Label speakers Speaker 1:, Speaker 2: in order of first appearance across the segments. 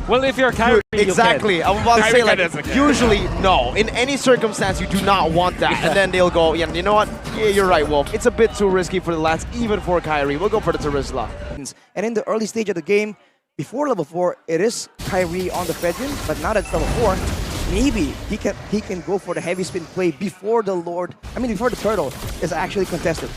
Speaker 1: Well, if you're Kyrie,
Speaker 2: exactly. I was about to say, like, usually, no. In any circumstance, you do not want that. And then they'll go, yeah, you know what? Yeah, you're right, Wolf. It's a bit too risky for the lads, even for Kyrie. We'll go for the Tarisla.
Speaker 3: And in the early stage of the game, before level 4, it is Kyrie on the Fedrin, but now that it's level 4, maybe he can go for the heavy spin play before before the turtle is actually contested.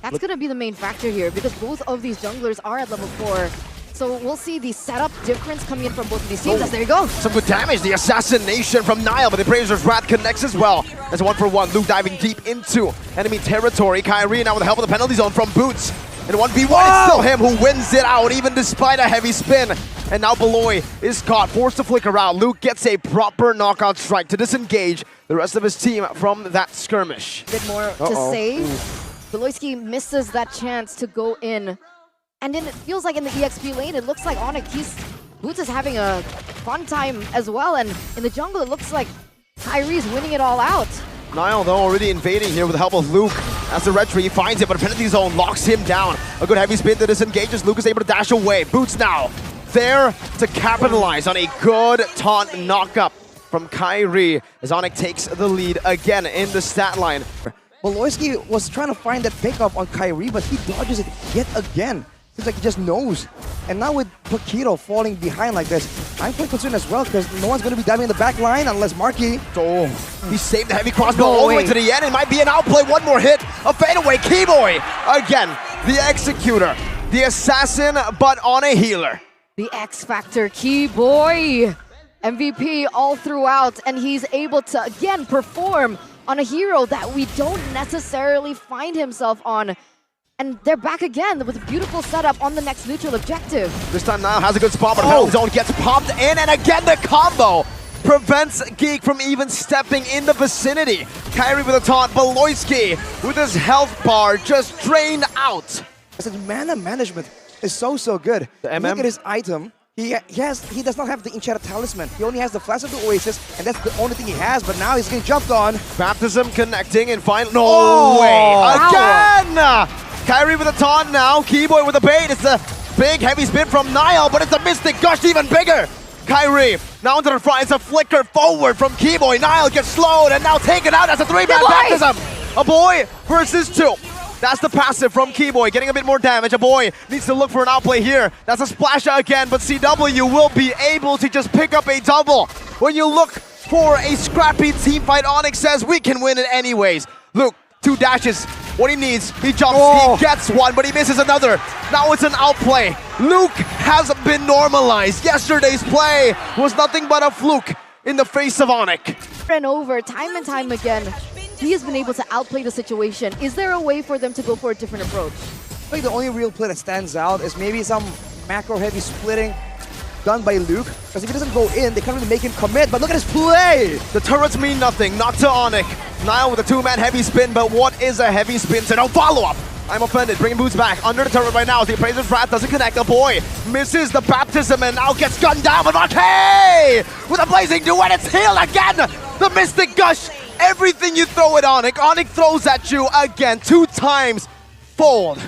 Speaker 4: That's going to be the main factor here, because both of these junglers are at level 4. So we'll see the setup difference coming in from both of these teams. There you go.
Speaker 2: Some good damage. The assassination from Niall, but the Brazer's Wrath connects as well. As a 1-for-1, Luke diving deep into enemy territory. Kyrie now with the help of the penalty zone from Boots. In 1v1, it's still him who wins it out, even despite a heavy spin. And now Beloy is caught, forced to flicker out. Luke gets a proper knockout strike to disengage the rest of his team from that skirmish.
Speaker 4: A bit more to save. Beloyski misses that chance to go in. And then it feels like in the EXP lane, it looks like Onic, Boots is having a fun time as well. And in the jungle, it looks like Kyrie's winning it all out.
Speaker 2: Niall, though, already invading here with the help of Luke. As the red tree finds it, but a penalty zone locks him down. A good heavy spin that disengages. Luke is able to dash away. Boots now there to capitalize on a good taunt knockup from Kyrie as Onic takes the lead again in the stat line.
Speaker 3: Beloyski was trying to find that pickup on Kyrie, but he dodges it yet again. Seems like he just knows. And now with Paquito falling behind like this, I'm quite concerned as well, because no one's going to be diving in the back line unless Marky.
Speaker 2: Oh, he saved the heavy crossbow all the way to the end. It might be an outplay. One more hit. A fadeaway. Keyboy again. The executor. The assassin, but on a healer.
Speaker 4: The X Factor Keyboy. MVP all throughout, and he's able to, again, perform on a hero that we don't necessarily find himself on. And they're back again with a beautiful setup on the next neutral objective.
Speaker 2: This time now has a good spot, but penalty zone gets popped in, and again the combo prevents Geek from even stepping in the vicinity. Kyrie with a taunt, Beloyski with his health bar just drained out.
Speaker 3: His mana management is so good. Look at his item. He does not have the enchanted talisman. He only has the flash of the Oasis, and that's the only thing he has, but now he's getting jumped on.
Speaker 2: Baptism connecting and finally, no way, again! Kyrie with a taunt now, Keyboy with a bait. It's a big heavy spin from Niall, but it's a Mystic Gush even bigger. Kyrie now into the front, it's a flicker forward from Keyboy. Niall gets slowed and now taken out as a 3-man baptism. A boy versus 2. That's the passive from Keyboy, getting a bit more damage. A boy needs to look for an outplay here. That's a splash again, but CW will be able to just pick up a double. When you look for a scrappy team fight, Onic says we can win it anyways. Luke, 2 dashes. What he needs, he jumps, he gets one, but he misses another. Now it's an outplay. Luke has been normalized. Yesterday's play was nothing but a fluke in the face of Onic.
Speaker 4: And over, time and time again, he has been able to outplay the situation. Is there a way for them to go for a different approach?
Speaker 3: I think the only real play that stands out is maybe some macro-heavy splitting done by Luke, because if he doesn't go in, they can't really make him commit, but look at his play!
Speaker 2: The turrets mean nothing, not to Onic. Niall with a 2-man heavy spin, but what is a heavy spin to no follow-up? I'm offended, bringing Boots back, under the turret right now, the Appraiser's Wrath doesn't connect, a boy misses the baptism and now gets gunned down, but Marquet! With a blazing duet, it's healed again! The Mystic Gush, everything you throw at Onic, Onic throws at you again, 2 times, fold.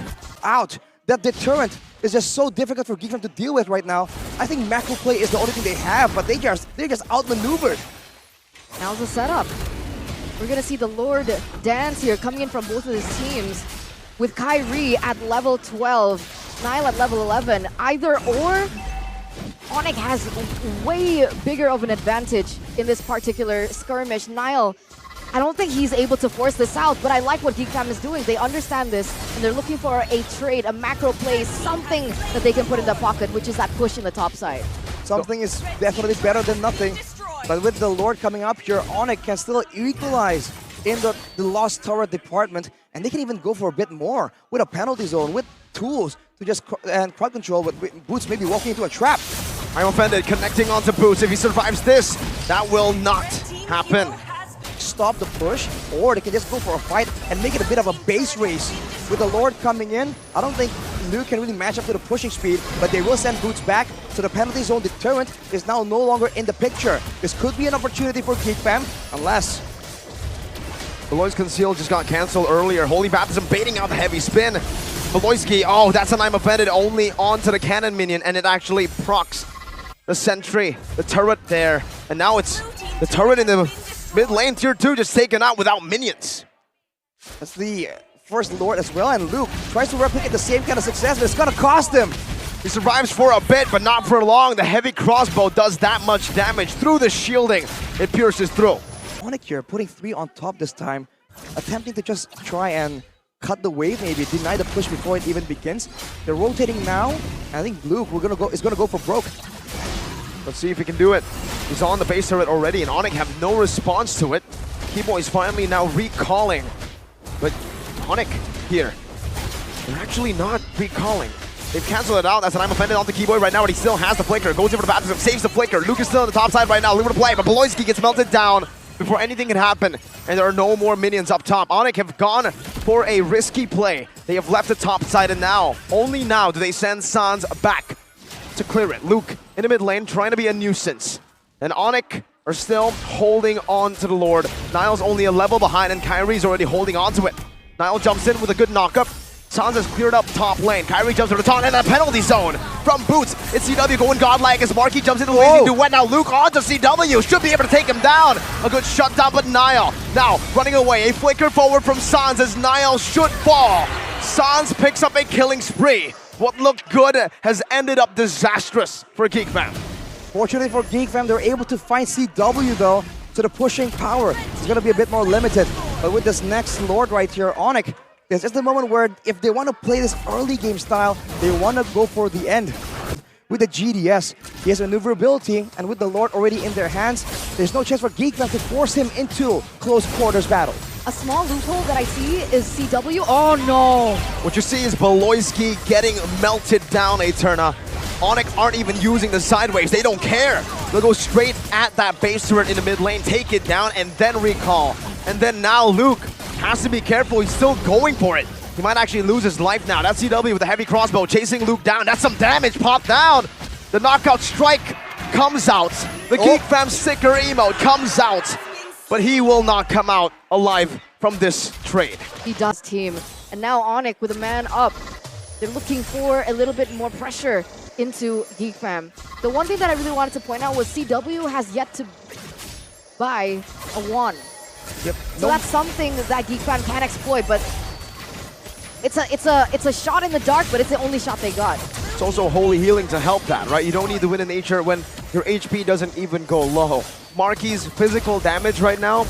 Speaker 3: Ouch, that deterrent is just so difficult for Geek to deal with right now. I think macro play is the only thing they have, but they're just outmaneuvered.
Speaker 4: Now's the setup. We're gonna see the Lord dance here coming in from both of his teams, with Kyrie at level 12, Niall at level 11. Either or, Onic has way bigger of an advantage in this particular skirmish. Niall, I don't think he's able to force this out, but I like what Geek Fam is doing. They understand this, and they're looking for a trade, a macro play, something that they can put in their pocket, which is that push in the top side.
Speaker 3: Something is definitely better than nothing. But with the Lord coming up here, Onic can still equalize in the lost turret department, and they can even go for a bit more with a penalty zone, with tools to just and crowd control, with Boots maybe walking into a trap.
Speaker 2: I'm offended, connecting onto Boots. If he survives this, that will not happen.
Speaker 3: Stop the push, or they can just go for a fight and make it a bit of a base race. With the Lord coming in, I don't think Luke can really match up to the pushing speed, but they will send Boots back, so the penalty zone deterrent is now no longer in the picture. This could be an opportunity for Geek Fam, unless
Speaker 2: Beloy's Conceal just got cancelled earlier. Holy Baptism baiting out the heavy spin. Beloyski, oh, that's an I'm offended only onto the cannon minion, and it actually procs the sentry, the turret there. And now it's the turret in the mid lane, tier 2, just taken out without minions.
Speaker 3: That's the first Lord as well, and Luke tries to replicate the same kind of success, but it's gonna cost him.
Speaker 2: He survives for a bit, but not for long. The heavy crossbow does that much damage through the shielding. It pierces through.
Speaker 3: Onic here, putting 3 on top this time, attempting to just try and cut the wave, maybe deny the push before it even begins. They're rotating now. I think Luke is gonna go for broke.
Speaker 2: Let's see if he can do it. He's on the base turret already, and Onic have no response to it. Keyboy is finally now recalling, but Onic here, they're actually not recalling. They've canceled it out. That's an I'm offended onto Keyboy right now, but he still has the flicker. Goes in for the baptism, saves the flicker. Luke is still on the top side right now. Luke to play, but Beloyski gets melted down before anything can happen, and there are no more minions up top. Onic have gone for a risky play. They have left the top side, and now, only now, do they send Sans back to clear it. Luke in the mid lane trying to be a nuisance, and Onic are still holding on to the Lord. Niall's only a level behind, and Kyrie's already holding on to it. Niall jumps in with a good knockup. Sans has cleared up top lane. Kyrie jumps to the taunt and a penalty zone from Boots. It's CW going godlike as Marky jumps into the lazy duet. Now Luke onto CW. Should be able to take him down. A good shutdown, but Niall now running away. A flicker forward from Sans as Niall should fall. Sans picks up a killing spree. What looked good has ended up disastrous for Geek Fam.
Speaker 3: Fortunately for Geek Fam, they're able to find CW though, so the pushing power is going to be a bit more limited. But with this next Lord right here, Onic, it's just the moment where if they want to play this early game style, they want to go for the end. With the GDS, he has maneuverability, and with the Lord already in their hands, there's no chance for Geek Fam to force him into close quarters battle.
Speaker 4: A small loophole that I see is CW. Oh no!
Speaker 2: What you see is Beloyski getting melted down, Eterna. Onic aren't even using the sideways. They don't care. They'll go straight at that base turret in the mid lane, take it down, and then recall. And then now Luke has to be careful. He's still going for it. He might actually lose his life now. That's CW with a heavy crossbow chasing Luke down. That's some damage. Pop down. The knockout strike comes out. The Geek Fam sticker emote comes out. But he will not come out alive from this trade.
Speaker 4: He does, team. And now Onic with a man up. They're looking for a little bit more pressure into Geek Fam. The one thing that I really wanted to point out was CW has yet to buy a 1.
Speaker 3: Yep.
Speaker 4: So that's something that Geek Fam can exploit, but it's a shot in the dark, but it's the only shot they got.
Speaker 2: It's also holy healing to help that, right? You don't need to win in nature when your HP doesn't even go low. Marky's physical damage right now,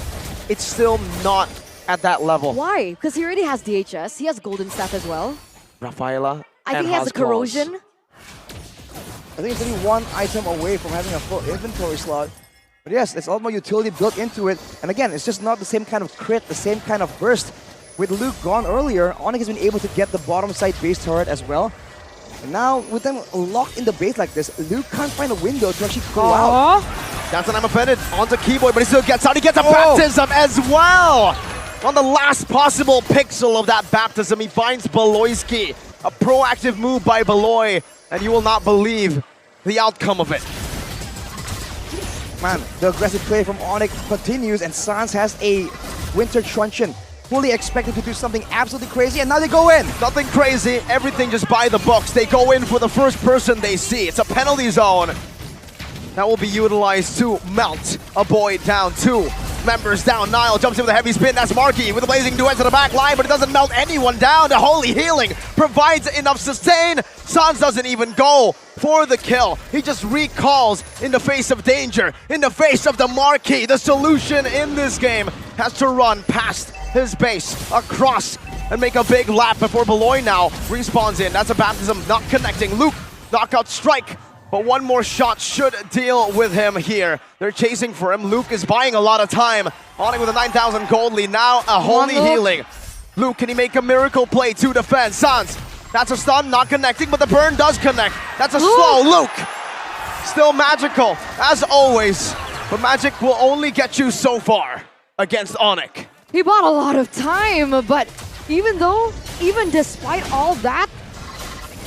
Speaker 2: it's still not at that level.
Speaker 4: Why? Because he already has DHS, he has Golden Staff as well.
Speaker 2: Rafaela.
Speaker 4: I think he has a Corrosion.
Speaker 3: I think it's only 1 item away from having a full inventory slot. But yes, there's a lot more utility built into it. And again, it's just not the same kind of crit, the same kind of burst. With Luke gone earlier, Onic has been able to get the bottom side base turret as well. And now, with them locked in the base like this, Luke can't find a window to actually go out.
Speaker 2: That's an I'm offended onto Keyboy, but he still gets out. He gets a baptism as well. On the last possible pixel of that baptism, he finds Beloyski. A proactive move by Beloy, and you will not believe the outcome of it.
Speaker 3: Man, the aggressive play from Onic continues, and Sans has a Winter Truncheon. Fully expected to do something absolutely crazy, and now they go in.
Speaker 2: Nothing crazy, everything just by the books. They go in for the first person they see. It's a penalty zone that will be utilized to melt a boy down. 2 members down. Niall jumps in with a heavy spin. That's Marky with a blazing duet to the back line, but it doesn't melt anyone down. The holy healing provides enough sustain. Sans doesn't even go for the kill. He just recalls in the face of danger, in the face of the Marquee. The solution in this game has to run past his base, across, and make a big lap before Beloy now respawns in. That's a baptism not connecting. Luke, knockout strike, but one more shot should deal with him here. They're chasing for him. Luke is buying a lot of time. Onic with a 9,000 gold lead. Now a holy healing. Luke, can he make a miracle play to defend? Sans, that's a stun, not connecting, but the burn does connect. That's a slow. Luke, still magical, as always. But magic will only get you so far against Onic.
Speaker 4: He bought a lot of time, but even despite all that,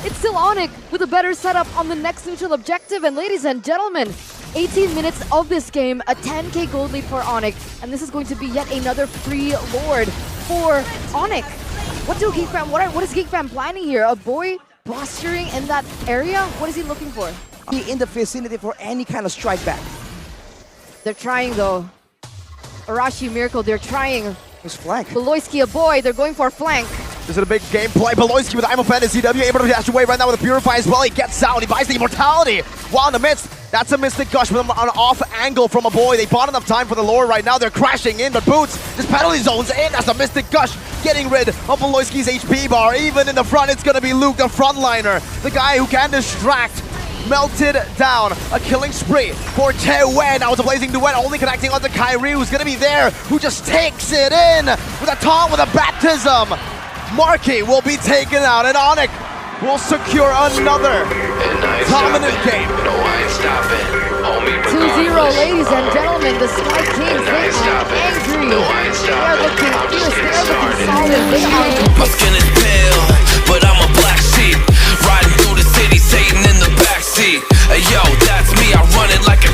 Speaker 4: it's still Onic with a better setup on the next neutral objective. And ladies and gentlemen, 18 minutes of this game, a 10k gold lead for Onic, and this is going to be yet another free Lord for Onic. What is Geek Fam planning here? A boy posturing in that area? What is he looking for?
Speaker 3: Be in the vicinity for any kind of strike back.
Speaker 4: They're trying though. Arashi Miracle, they're trying.
Speaker 3: His flank.
Speaker 4: Beloyski a boy, they're going for a flank.
Speaker 2: This is a big gameplay. Beloyski with Imo Fantasy CW able to dash away right now with a Purify as well. He gets out, he buys the immortality while in the midst. That's a Mystic Gush with an off angle from a boy. They bought enough time for the lore right now. They're crashing in, but Boots just penalty zones in. That's a Mystic Gush getting rid of Beloyski's HP bar. Even in the front, it's going to be Luke, the frontliner, the guy who can distract. Melted down. A killing spree for Tewen. Now it's a blazing duet, only connecting onto Kyrie, who's going to be there, who just takes it in with a taunt, with a baptism. Marky will be taken out, and Onic will secure another dominant game.
Speaker 4: 2-0, ladies and gentlemen. The Spike Kings, they are angry. They are looking fierce. They are looking solid. They are.
Speaker 1: My skin is pale, but I'm a black sheep. Riding through the city, Satan in the backseat. Hey yo, that's me. I run it like